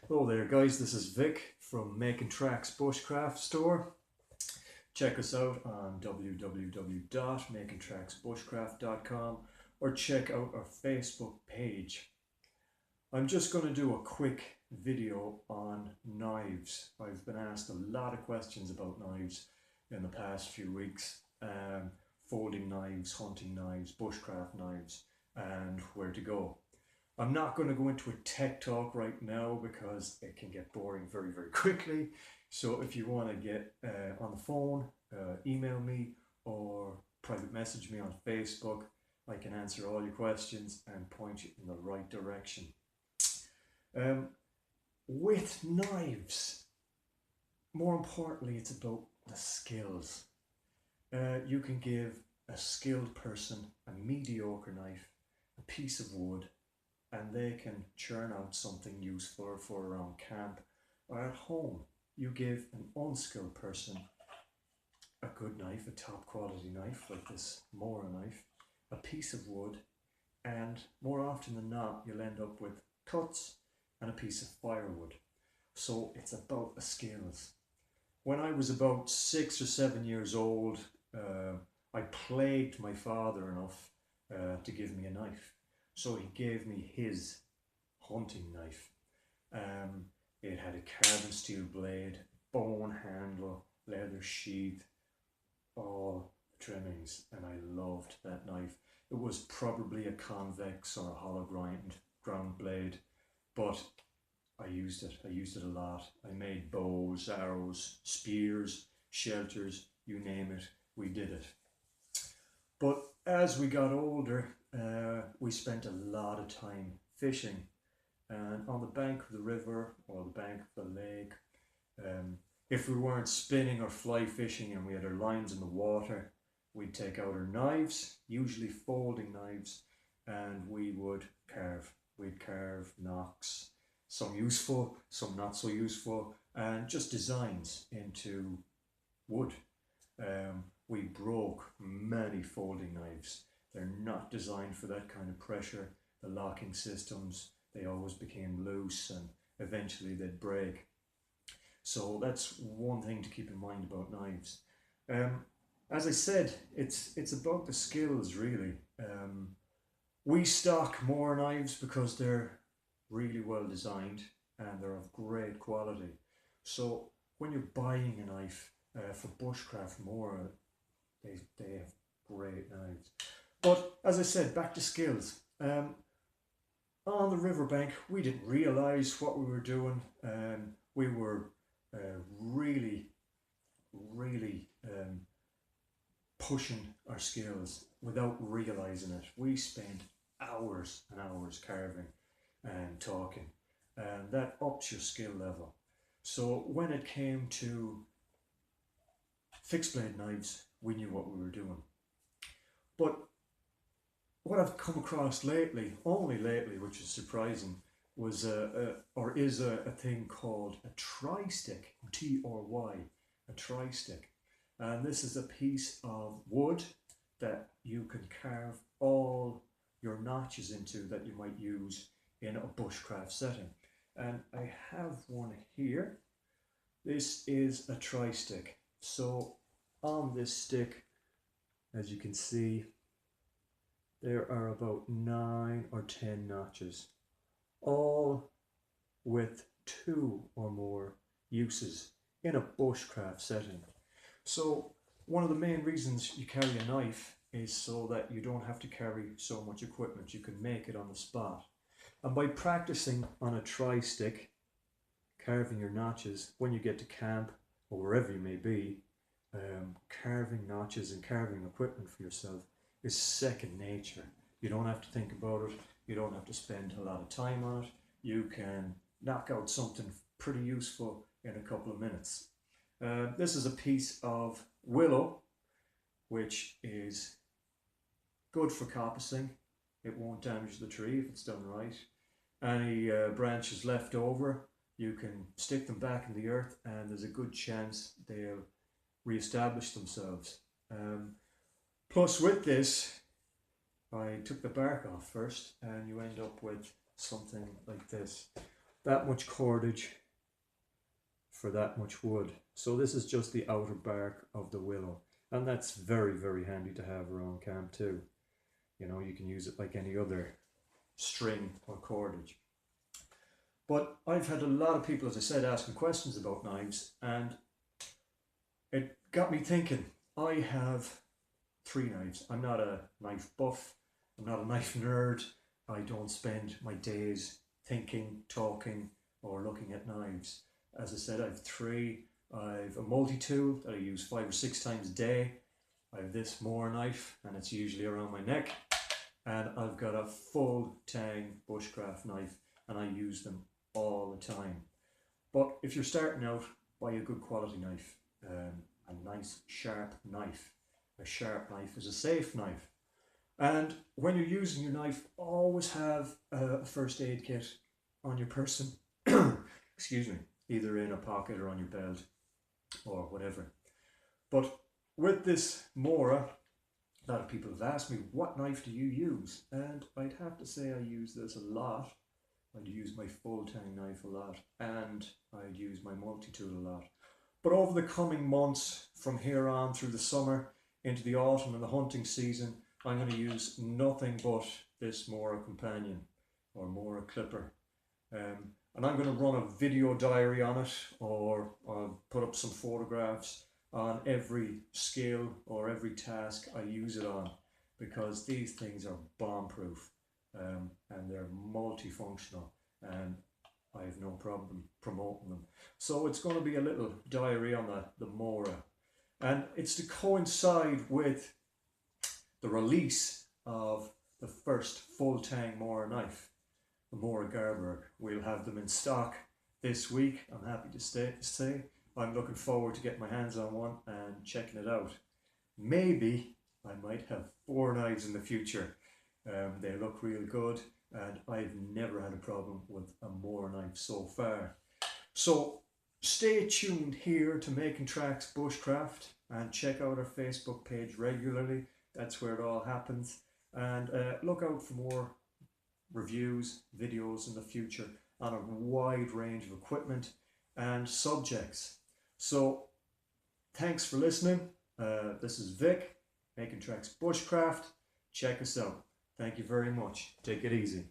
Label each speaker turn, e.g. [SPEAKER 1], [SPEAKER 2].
[SPEAKER 1] Hello there guys, this is Vic from Making Tracks Bushcraft Store. Check us out on www.makingtracksbushcraft.com or check out our Facebook page. I'm just going to do a quick video on knives. I've been asked a lot of questions about knives in the past few weeks. Folding knives, hunting knives, bushcraft knives, and where to go. I'm not going to go into a tech talk right now because it can get boring very, very quickly. So if you want to get on the phone, email me or private message me on Facebook. I can answer all your questions and point you in the right direction. With knives, more importantly, it's about the skills. You can give a skilled person a mediocre knife, a piece of wood, and they can churn out something useful for around camp or at home. You give an unskilled person a good knife, a top quality knife like this Mora knife, a piece of wood, and more often than not you'll end up with cuts and a piece of firewood. So it's about the skills. When I was about 6 or 7 years old, I plagued my father enough to give me a knife. So he gave me his hunting knife. It had a carbon steel blade, bone handle, leather sheath, all trimmings, and I loved that knife. It was probably a convex or a hollow ground blade, but I used it a lot. I made bows, arrows, spears, shelters, you name it, we did it. But as we got older, we spent a lot of time fishing, and on the bank of the river or the bank of the lake. If we weren't spinning or fly fishing and we had our lines in the water, we'd take out our knives, usually folding knives, and we would carve. We'd carve knocks, some useful, some not so useful, and just designs into wood. We broke many folding knives. They're not designed for that kind of pressure. The locking systems, they always became loose and eventually they'd break. So that's one thing to keep in mind about knives. As I said, it's about the skills really. We stock more knives because they're really well designed and they're of great quality. So when you're buying a knife for bushcraft Mora, they have great knives. But as I said, back to skills. On the riverbank, we didn't realise what we were doing. We were really pushing our skills without realising it. We spent hours and hours carving and talking, and that ups your skill level. So when it came to fixed blade knives, we knew what we were doing. But what I've come across lately, only lately, which is surprising, was a thing called a tri-stick, T-R-Y, a tri-stick. And this is a piece of wood that you can carve all your notches into that you might use in a bushcraft setting. And I have one here. This is a tri-stick. So on this stick, as you can see, there are about 9 or 10 notches, all with 2 or more uses in a bushcraft setting. So one of the main reasons you carry a knife is so that you don't have to carry so much equipment. You can make it on the spot. And by practicing on a tri-stick, carving your notches, when you get to camp or wherever you may be, carving notches and carving equipment for yourself is second nature. You don't have to think about it. You don't have to spend a lot of time on it. You can knock out something pretty useful in a couple of minutes. This is a piece of willow, which is good for coppicing. It won't damage the tree if it's done right. Any branches left over, you can stick them back in the earth and there's a good chance they'll re-establish themselves. Plus with this, I took the bark off first and you end up with something like this. that much cordage for that much wood. So this is just the outer bark of the willow, and that's very, very handy to have around camp too. You know, you can use it like any other string or cordage. But I've had a lot of people, as I said, asking questions about knives, and it got me thinking. I have 3 knives. I'm not a knife buff, I'm not a knife nerd. I don't spend my days thinking, talking, or looking at knives. As I said, I have 3. I've a multi-tool that I use 5 or 6 times a day. I have this Mora knife, and it's usually around my neck. And I've got a full tang bushcraft knife, and I use them all the time. But if you're starting out, buy a good quality knife, a nice sharp knife. A sharp knife is a safe knife. And when you're using your knife, always have a first aid kit on your person. Excuse me, either in a pocket or on your belt or whatever. But with this Mora, a lot of people have asked me, what knife do you use? And I'd have to say I use this a lot. I'd use my full tang knife a lot, and I'd use my multi-tool a lot. But over the coming months, from here on through the summer, into the autumn and the hunting season, I'm going to use nothing but this Mora Companion or Mora Clipper. And I'm going to run a video diary on it, or I'll put up some photographs on every skill or every task I use it on, because these things are bomb-proof, and they're multifunctional, and I have no problem promoting them. So it's going to be a little diary on the Mora, and it's to coincide with the release of the first full tang Mora knife, the Mora Garberg. We'll have them in stock this week. I'm happy to say I'm looking forward to getting my hands on one and checking it out. Maybe I might have 4 knives in the future. They look really good, and I've never had a problem with a Mora knife so far. So stay tuned here to Making Tracks Bushcraft, and check out our Facebook page regularly. That's where it all happens. And look out for more reviews, videos in the future on a wide range of equipment and subjects. So thanks for listening. This is Vic, Making Tracks Bushcraft. Check us out. Thank you very much. Take it easy.